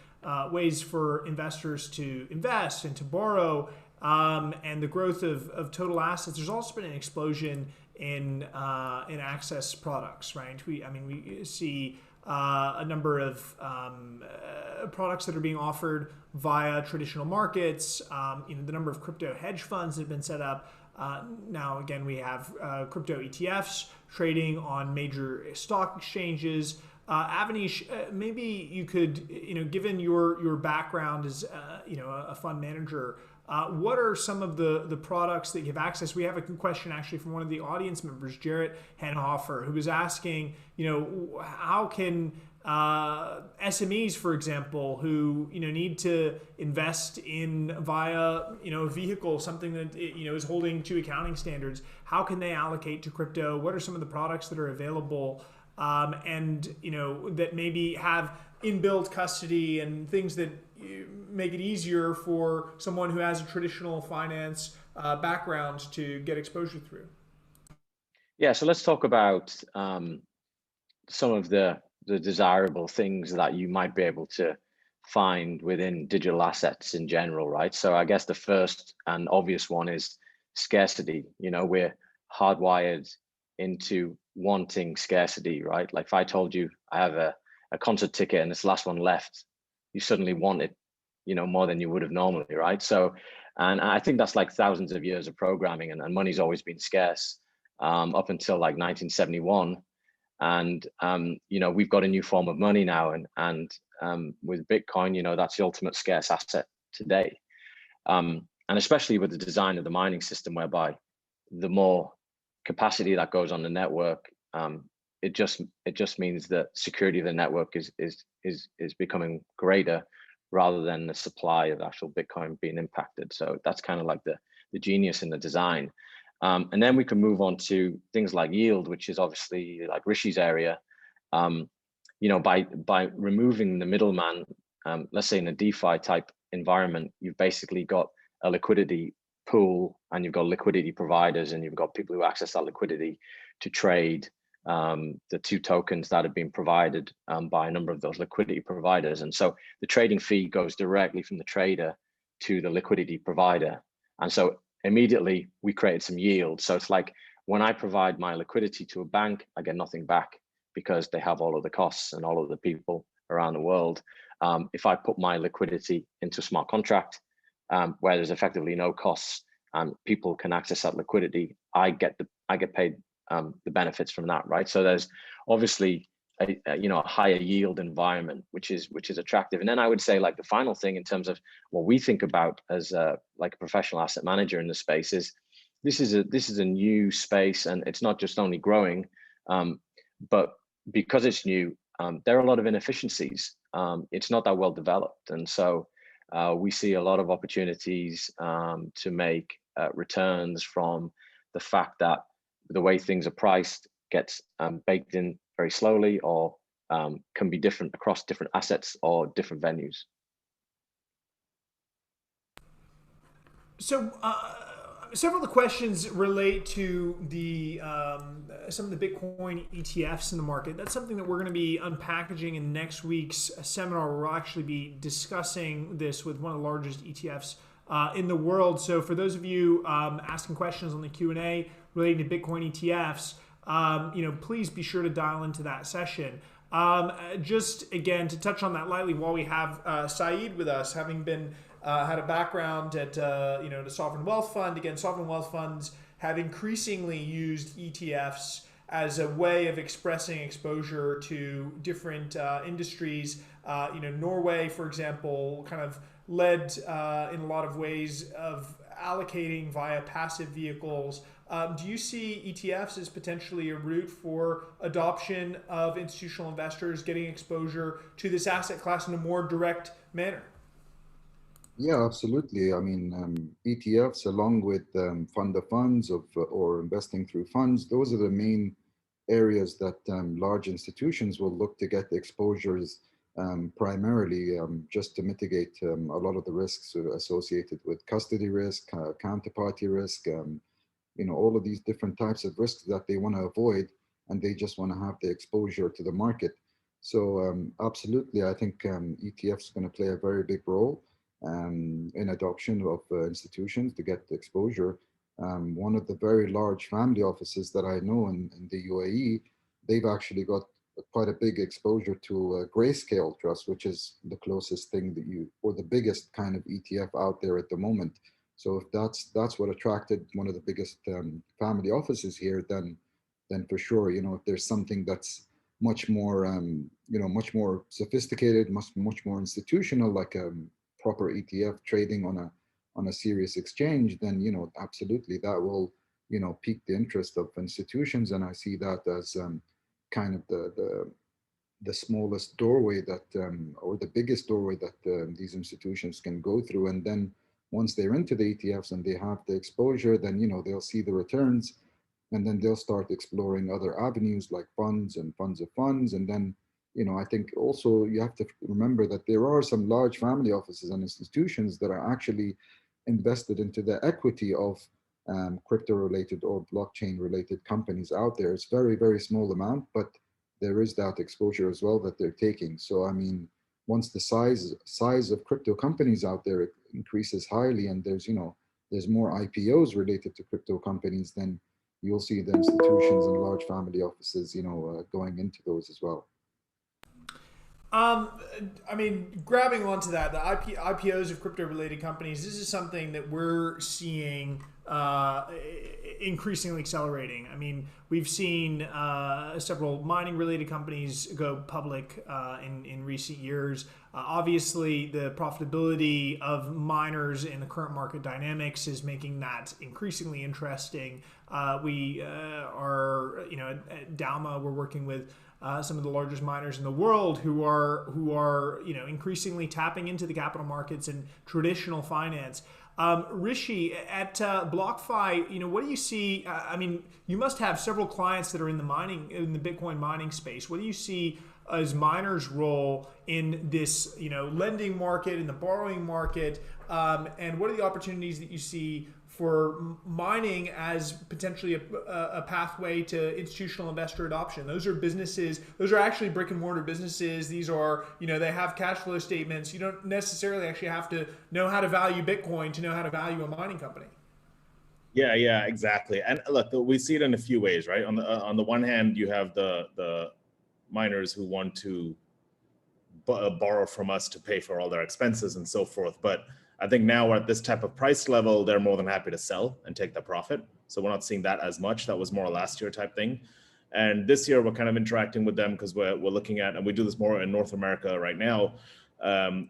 ways for investors to invest and to borrow, and the growth of total assets, there's also been an explosion in access products, right? We see a number of products that are being offered via traditional markets. The number of crypto hedge funds that have been set up. Now, again, we have crypto ETFs trading on major stock exchanges. Avanish, maybe you could, given your background as, a fund manager, what are some of the products that you have access? We have a question actually from one of the audience members, Jarrett Hanhofer, who was asking, how can SMEs, for example, who need to invest in via a vehicle, something that is holding to accounting standards, how can they allocate to crypto? What are some of the products that are available, and that maybe have inbuilt custody and things that make it easier for someone who has a traditional finance background to get exposure through? Yeah, so let's talk about some of the desirable things that you might be able to find within digital assets in general, right? So I guess the first and obvious one is scarcity. We're hardwired into wanting scarcity, right? Like if I told you I have a concert ticket and it's the last one left, you suddenly want it, more than you would have normally, right? So, and I think that's like thousands of years of programming, and money's always been scarce up until like 1971. And we've got a new form of money now, and with Bitcoin, you know, that's the ultimate scarce asset today. And especially with the design of the mining system, whereby the more capacity that goes on the network, it just means that security of the network is becoming greater rather than the supply of actual Bitcoin being impacted. So that's kind of like the genius in the design. And then we can move on to things like yield, which is obviously like Rishi's area. You know, by removing the middleman, let's say in a DeFi type environment, you've basically got a liquidity pool and you've got liquidity providers and you've got people who access that liquidity to trade the two tokens that have been provided by a number of those liquidity providers. And so the trading fee goes directly from the trader to the liquidity provider. And so immediately we created some yield. So it's like when I provide my liquidity to a bank, I get nothing back because they have all of the costs and all of the people around the world. If I put my liquidity into a smart contract where there's effectively no costs and people can access that liquidity, I get paid the benefits from that, right? So there's obviously a higher yield environment, which is attractive. And then I would say, like, the final thing in terms of what we think about as like a professional asset manager in the space is this is a new space, and it's not just only growing, but because it's new, there are a lot of inefficiencies. It's not that well developed, and so we see a lot of opportunities to make returns from the fact that the way things are priced gets baked in very slowly, or can be different across different assets or different venues. So several of the questions relate to the some of the Bitcoin ETFs in the market. That's something that we're going to be unpackaging in next week's seminar, where we'll actually be discussing this with one of the largest ETFs in the world. So for those of you asking questions on the Q&A relating to Bitcoin ETFs, please be sure to dial into that session. Just again, to touch on that lightly, while we have Saeed with us, having been had a background at the sovereign wealth fund. Again, sovereign wealth funds have increasingly used ETFs as a way of expressing exposure to different industries. Norway, for example, kind of led in a lot of ways of allocating via passive vehicles. Do you see ETFs as potentially a route for adoption of institutional investors getting exposure to this asset class in a more direct manner? Yeah, absolutely. I mean, ETFs along with fund of funds or investing through funds, those are the main areas that large institutions will look to get the exposures primarily just to mitigate a lot of the risks associated with custody risk, counterparty risk, all of these different types of risks that they want to avoid, and they just want to have the exposure to the market. So absolutely, I think ETFs are going to play a very big role in adoption of institutions to get the exposure. One of the very large family offices that I know in the UAE, they've actually got quite a big exposure to Grayscale Trust, which is the closest thing or the biggest kind of ETF out there at the moment. So if that's what attracted one of the biggest family offices here, then for sure, if there's something that's much more, much more sophisticated, much more institutional, like a proper ETF trading on a serious exchange, then absolutely that will pique the interest of institutions, and I see that as kind of the smallest doorway that or the biggest doorway that these institutions can go through. And then once they're into the ETFs and they have the exposure, then they'll see the returns, and then they'll start exploring other avenues like funds and funds of funds. And then I think also you have to remember that there are some large family offices and institutions that are actually invested into the equity of crypto related or blockchain related companies out there. It's very, very small amount, but there is that exposure as well that they're taking. So I mean, once the size of crypto companies out there increases highly, and there's more IPOs related to crypto companies, then you'll see the institutions and large family offices going into those as well. I mean, grabbing onto that, the IPOs of crypto-related companies, this is something that we're seeing increasingly accelerating. I mean, we've seen several mining-related companies go public in recent years. Obviously, the profitability of miners in the current market dynamics is making that increasingly interesting. We are, at Dalma, we're working with some of the largest miners in the world who are increasingly tapping into the capital markets and traditional finance. Rishi, at BlockFi, what do you see? I mean, you must have several clients that are in the Bitcoin mining space. What do you see as miners' role in this, lending market, in the borrowing market, and what are the opportunities that you see for mining as potentially a pathway to institutional investor adoption? Those are businesses. Those are actually brick and mortar businesses. These are, they have cash flow statements. You don't necessarily actually have to know how to value Bitcoin to know how to value a mining company. Yeah, exactly. And look, we see it in a few ways, right? On the one hand, you have the miners who want to borrow from us to pay for all their expenses and so forth. But I think now we're at this type of price level, they're more than happy to sell and take the profit. So we're not seeing that as much. That was more a last year type thing. And this year we're kind of interacting with them because we're looking at, and we do this more in North America right now,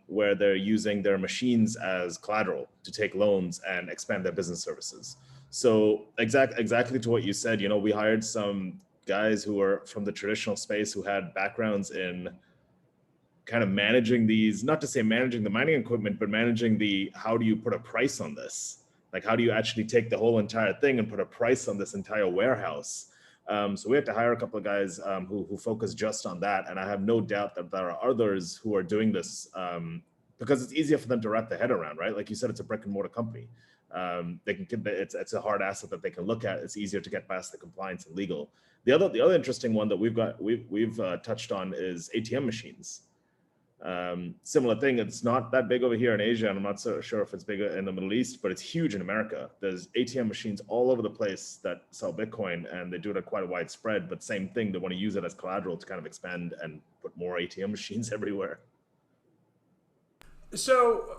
where they're using their machines as collateral to take loans and expand their business services. So exactly to what you said, we hired some guys who were from the traditional space who had backgrounds in kind of managing these, not to say managing the mining equipment, but managing how do you put a price on this? Like, how do you actually take the whole entire thing and put a price on this entire warehouse? So we had to hire a couple of guys who focus just on that. And I have no doubt that there are others who are doing this because it's easier for them to wrap their head around, right? Like you said, it's a brick and mortar company. It's a hard asset that they can look at. It's easier to get past the compliance and legal. The other interesting one that we've touched on is ATM machines. Similar thing. It's not that big over here in Asia, and I'm not so sure if it's bigger in the Middle East, but it's huge in America. There's ATM machines all over the place that sell Bitcoin, and they do it at quite a wide spread. But same thing, they want to use it as collateral to kind of expand and put more ATM machines everywhere. So,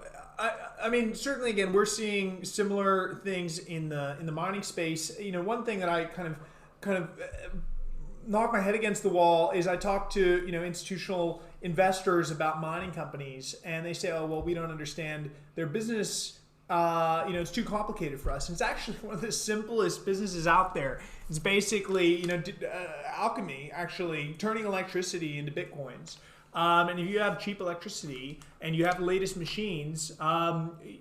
I mean, certainly, again, we're seeing similar things in the mining space. One thing that I kind of knock my head against the wall is I talk to institutional investors about mining companies, and they say, oh, well, we don't understand their business. It's too complicated for us. And it's actually one of the simplest businesses out there. It's basically alchemy, actually turning electricity into Bitcoins. And if you have cheap electricity and you have the latest machines,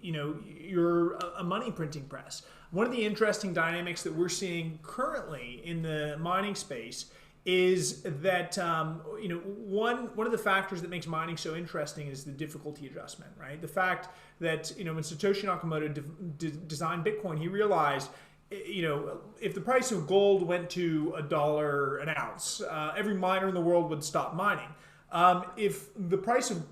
you're a money printing press. One of the interesting dynamics that we're seeing currently in the mining space is that one of the factors that makes mining so interesting is the difficulty adjustment, right? The fact that when Satoshi Nakamoto designed Bitcoin, he realized if the price of gold went to $1 an ounce, every miner in the world would stop mining. If the price of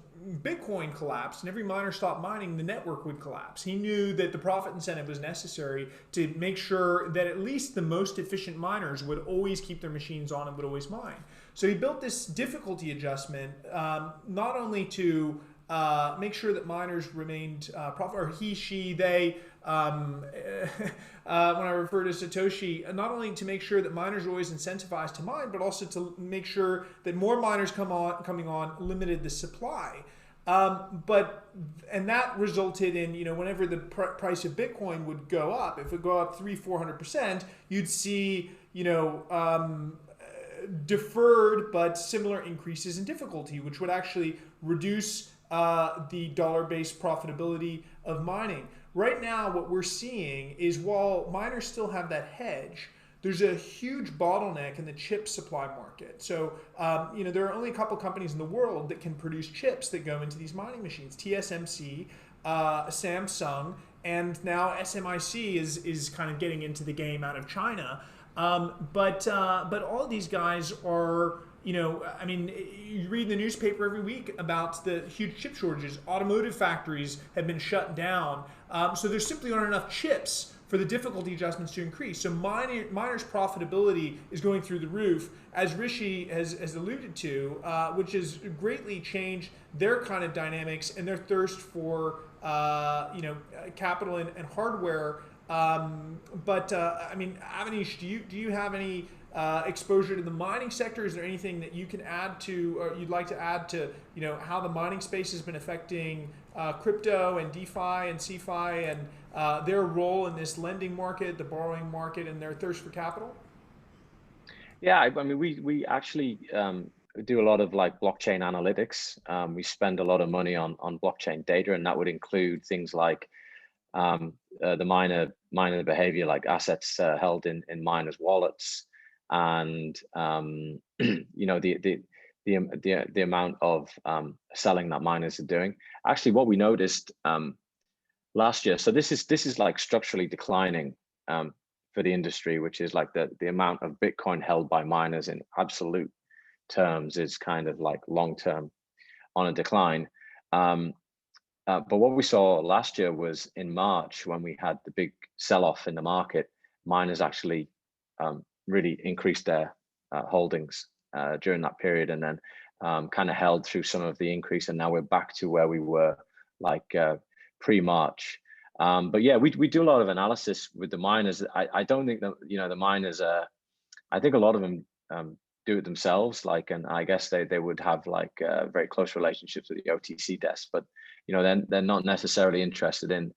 Bitcoin collapsed and every miner stopped mining, the network would collapse. He knew that the profit incentive was necessary to make sure that at least the most efficient miners would always keep their machines on and would always mine. So he built this difficulty adjustment not only to make sure that miners remained profitable, or they, when I refer to Satoshi, not only to make sure that miners are always incentivized to mine, but also to make sure that more miners coming on limited the supply. And that resulted in, whenever the price of Bitcoin would go up, if it go up 300-400%, you'd see, deferred but similar increases in difficulty, which would actually reduce the dollar-based profitability of mining. Right now, what we're seeing is while miners still have that hedge, there's a huge bottleneck in the chip supply market. So, there are only a couple companies in the world that can produce chips that go into these mining machines. TSMC, Samsung, and now SMIC is kind of getting into the game out of China. But all of these guys are, you read the newspaper every week about the huge chip shortages. Automotive factories have been shut down. So there simply aren't enough chips for the difficulty adjustments to increase. So miners' profitability is going through the roof, as Rishi has alluded to, which has greatly changed their kind of dynamics and their thirst for capital and hardware But I mean, Avanish, do you have any exposure to the mining sector? Is there anything that you can add to, or you'd like to add to, how the mining space has been affecting crypto and DeFi and CeFi and their role in this lending market, the borrowing market, and their thirst for capital? Yeah, I mean, we actually do a lot of like blockchain analytics. We spend a lot of money on blockchain data, and that would include things like the miner behavior, like assets held in miners' wallets, and the amount of selling that miners are doing. Actually, what we noticed last year, so this is like structurally declining for the industry, which is like the amount of Bitcoin held by miners in absolute terms is kind of like long-term on a decline. But what we saw last year was in March, when we had the big sell-off in the market, miners actually really increased their holdings during that period, and then kind of held through some of the increase, and now we're back to where we were like pre-March. But yeah, we do a lot of analysis with the miners. I don't think that the miners I think a lot of them do it themselves, and I guess they would have like very close relationships with the OTC desk, but then they're not necessarily interested in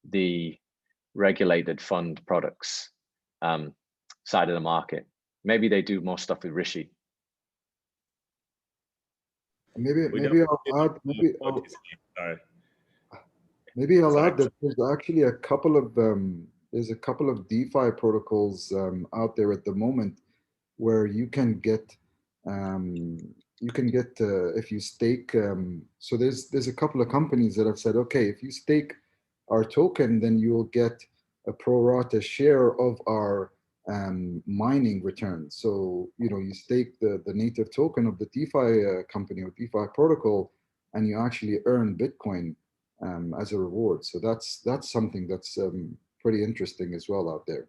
the regulated fund products side of the market. Maybe they do more stuff with Rishi. Maybe I'll add. Maybe I'll add that there's actually a couple of DeFi protocols out there at the moment where you can get if you stake. So there's a couple of companies that have said, okay, if you stake our token, then you will get a pro rata share of our mining returns. So you stake the native token of the DeFi company or DeFi protocol, and you actually earn Bitcoin as a reward. So that's something that's pretty interesting as well out there.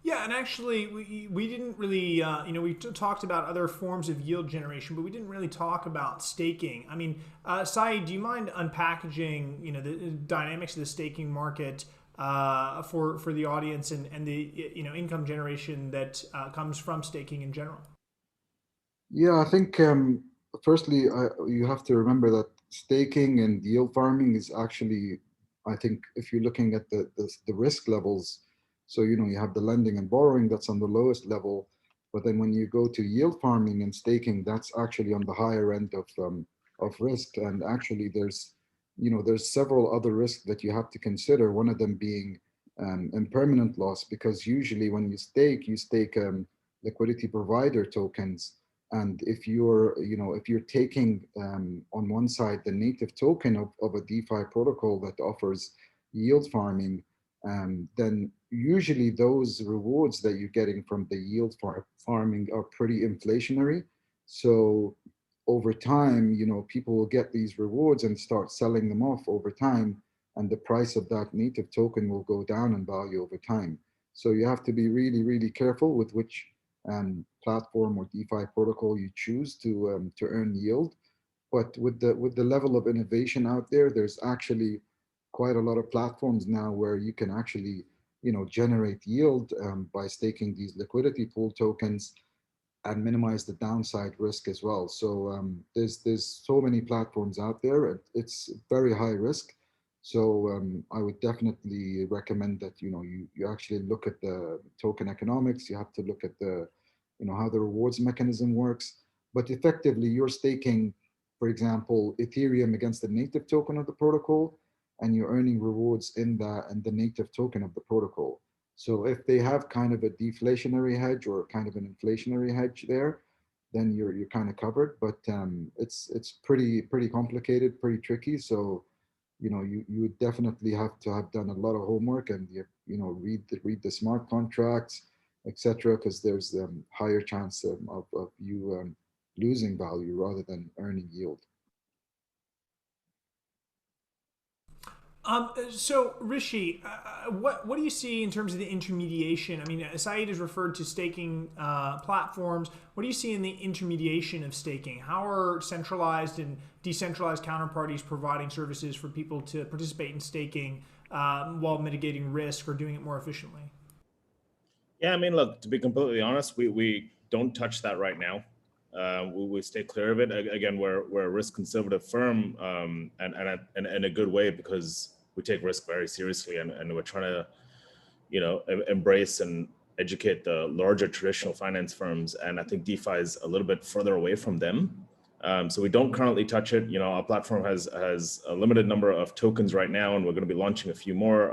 Yeah, and actually, we didn't really, we talked about other forms of yield generation, but we didn't really talk about staking. I mean, Saeed, do you mind unpackaging, the dynamics of the staking market for the audience and the income generation that comes from staking in general? Yeah, I think firstly, you have to remember that staking and yield farming is actually, I think, if you're looking at the risk levels. So, you have the lending and borrowing, that's on the lowest level. But then when you go to yield farming and staking, that's actually on the higher end of risk. And actually there's several other risks that you have to consider. One of them being impermanent loss, because usually when you stake liquidity provider tokens. And if you're taking on one side the native token of a DeFi protocol that offers yield farming, then usually those rewards that you're getting from the yield farming are pretty inflationary. So over time, people will get these rewards and start selling them off over time, and the price of that native token will go down in value over time. So you have to be really, really careful with which platform or DeFi protocol you choose to earn yield. But with the level of innovation out there, there's actually quite a lot of platforms now where you can actually generate yield by staking these liquidity pool tokens and minimize the downside risk as well. So there's so many platforms out there. It's very high risk. So I would definitely recommend that you actually look at the token economics. You have to look at the how the rewards mechanism works. But effectively, you're staking, for example, Ethereum against the native token of the protocol, and you're earning rewards in the native token of the protocol. So if they have kind of a deflationary hedge or kind of an inflationary hedge there, then you're kind of covered. But it's pretty complicated, pretty tricky. So you would definitely have to have done a lot of homework and read the smart contracts, etc., because there's higher chance of you losing value rather than earning yield. So Rishi, what do you see in terms of the intermediation? I mean, Saeed has referred to staking platforms. What do you see in the intermediation of staking? How are centralized and decentralized counterparties providing services for people to participate in staking? while mitigating risk or doing it more efficiently? Yeah, I mean, look, to be completely honest, we don't touch that right now. We stay clear of it. Again, we're a risk conservative firm, and in a good way, because we take risk very seriously, and we're trying to, embrace and educate the larger traditional finance firms. And I think DeFi is a little bit further away from them. So we don't currently touch it. Our platform has a limited number of tokens right now, and we're going to be launching a few more.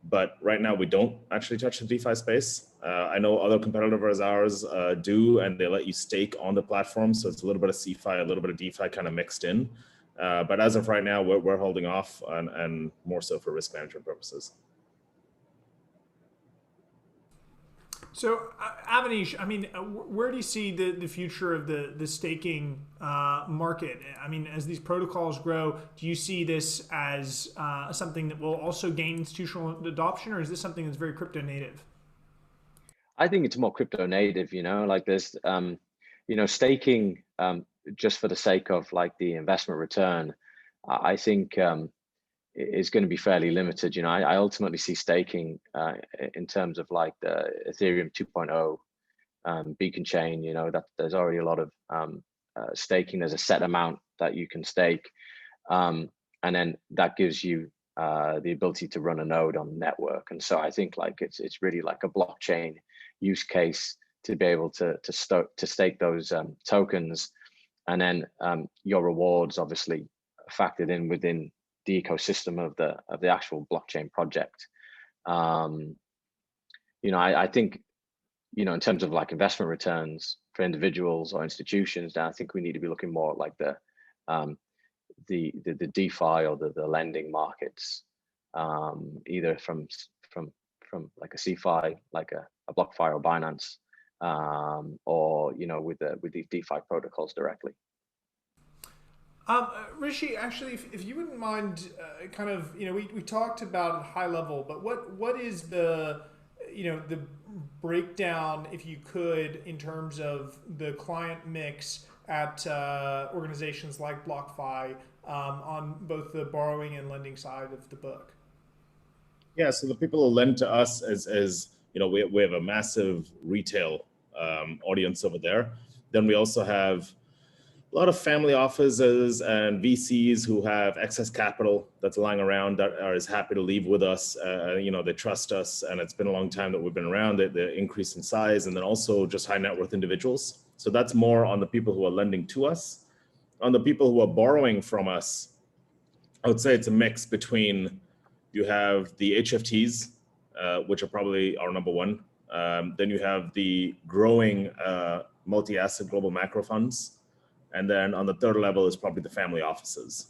But right now we don't actually touch the DeFi space. I know other competitors of ours do, and they let you stake on the platform. So it's a little bit of CeFi, a little bit of DeFi kind of mixed in. But as of right now, we're holding off, and more so for risk management purposes. So, Avanish, I mean, where do you see the future of the staking market? I mean, as these protocols grow, do you see this as something that will also gain institutional adoption, or is this something that's very crypto native? I think it's more crypto native, like there's, staking just for the sake of like the investment return, I think is going to be fairly limited. I ultimately see staking in terms of like the Ethereum 2.0 beacon chain, that there's already a lot of staking. There's a set amount that you can stake. And then that gives you the ability to run a node on the network. And so I think like it's really like a blockchain use case to be able to stake those tokens, and then your rewards obviously factored in within the ecosystem of the actual blockchain project. I think in terms of like investment returns for individuals or institutions, now I think we need to be looking more at like the DeFi or the lending markets, either from like a CeFi, like a BlockFi or Binance, or with these DeFi protocols directly. Rishi, actually, if you wouldn't mind, kind of, we talked about at a high level, but what is the breakdown, if you could, in terms of the client mix at organizations like BlockFi on both the borrowing and lending side of the book? Yeah, so the people who lend to us, as we have a massive retail audience over there. Then we also have a lot of family offices and VCs who have excess capital that's lying around that is happy to leave with us. They trust us, and it's been a long time that we've been around. They increase in size, and then also just high net worth individuals. So that's more on the people who are lending to us. On the people who are borrowing from us, I would say it's a mix between, you have the HFTs, which are probably our number one. Then you have the growing multi-asset global macro funds. And then on the third level is probably the family offices.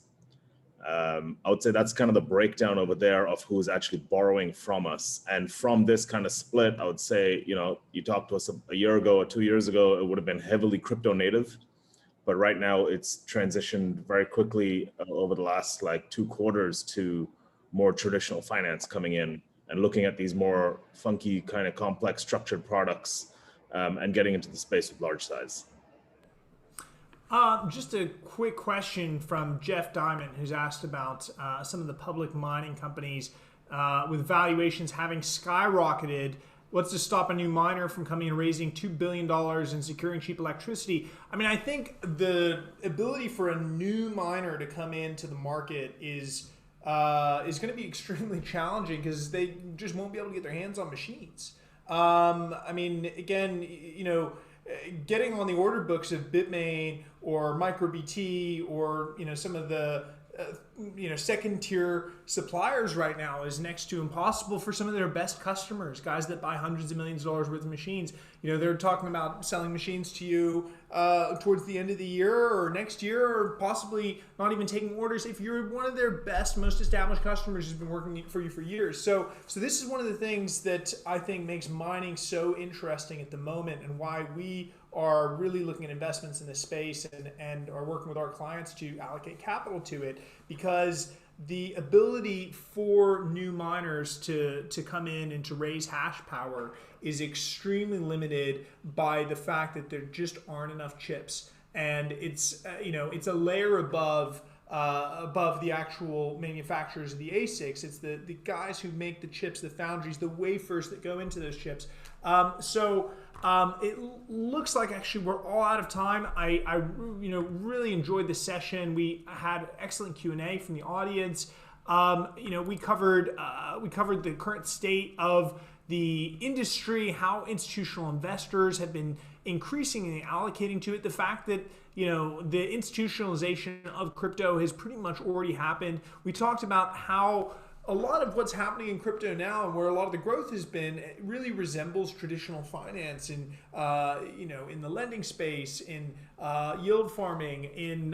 I would say that's kind of the breakdown over there of who's actually borrowing from us. And from this kind of split, I would say, you talked to us a year ago or 2 years ago, it would have been heavily crypto native. But right now it's transitioned very quickly over the last like 2 quarters to more traditional finance coming in and looking at these more funky kind of complex structured products, and getting into the space with large size. Just a quick question from Jeff Diamond, who's asked about some of the public mining companies with valuations having skyrocketed. What's to stop a new miner from coming and raising $2 billion and securing cheap electricity? I mean, I think the ability for a new miner to come into the market is going to be extremely challenging because they just won't be able to get their hands on machines. I mean, again, getting on the order books of Bitmain or MicroBT or some of the second tier suppliers right now is next to impossible for some of their best customers, guys that buy hundreds of millions of dollars worth of machines. They're talking about selling machines to you towards the end of the year or next year, or possibly not even taking orders if you're one of their best, most established customers who's been working for you for years. So this is one of the things that I think makes mining so interesting at the moment, and why we are really looking at investments in this space and are working with our clients to allocate capital to it, because the ability for new miners to come in and to raise hash power is extremely limited by the fact that there just aren't enough chips. And it's it's a layer above above the actual manufacturers of the ASICs. It's the guys who make the chips, the foundries, the wafers that go into those chips. It looks like actually we're all out of time. I really enjoyed this session. We had excellent Q&A from the audience. We covered the current state of the industry, how institutional investors have been increasingly allocating to it, the fact that the institutionalization of crypto has pretty much already happened. We talked about how a lot of what's happening in crypto now and where a lot of the growth has been, it really resembles traditional finance in the lending space, in yield farming, in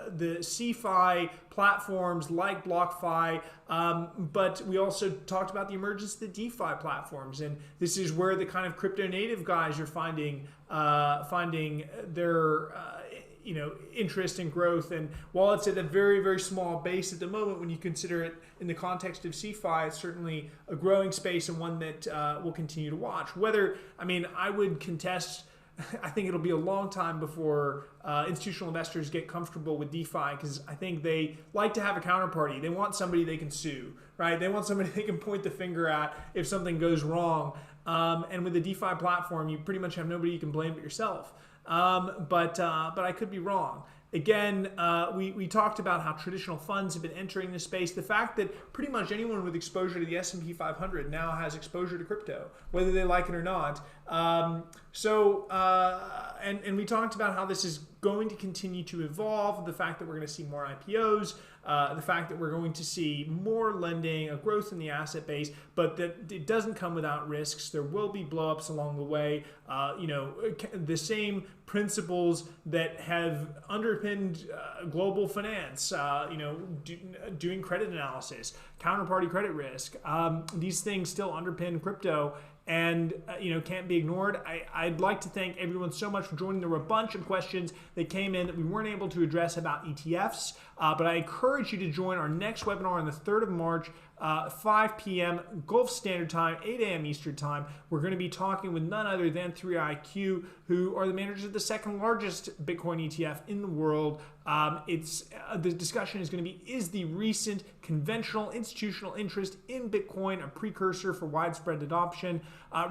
the CeFi platforms like BlockFi, but we also talked about the emergence of the DeFi platforms, and this is where the kind of crypto native guys are finding their interest and growth. And while it's at a very, very small base at the moment, when you consider it in the context of CeFi, it's certainly a growing space and one that we'll continue to watch. I would contest, I think it'll be a long time before institutional investors get comfortable with DeFi, because I think they like to have a counterparty. They want somebody they can sue, right? They want somebody they can point the finger at if something goes wrong. And with the DeFi platform, you pretty much have nobody you can blame but yourself. But I could be wrong. Again, we talked about how traditional funds have been entering this space. The fact that pretty much anyone with exposure to the S&P 500 now has exposure to crypto, whether they like it or not. And we talked about how this is going to continue to evolve, the fact that we're going to see more IPOs, the fact that we're going to see more lending, a growth in the asset base, but that it doesn't come without risks. There will be blowups along the way. The same principles that have underpinned global finance, doing credit analysis, counterparty credit risk. These things still underpin crypto and can't be ignored. I'd like to thank everyone so much for joining. There were a bunch of questions that came in that we weren't able to address about ETFs, but I encourage you to join our next webinar on the 3rd of March, 5 p.m. Gulf Standard Time, 8 a.m. Eastern Time. We're going to be talking with none other than 3iQ, who are the managers of the second largest Bitcoin ETF in the world. The discussion is going to be, is the recent conventional institutional interest in Bitcoin a precursor for widespread adoption?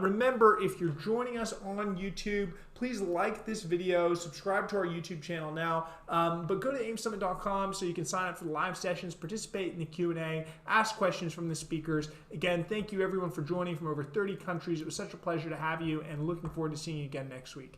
Remember, if you're joining us on YouTube, please like this video, subscribe to our YouTube channel now, but go to aimsummit.com so you can sign up for the live sessions, participate in the Q&A, ask questions from the speakers. Again, thank you everyone for joining from over 30 countries. It was such a pleasure to have you, and looking forward to seeing you again next week.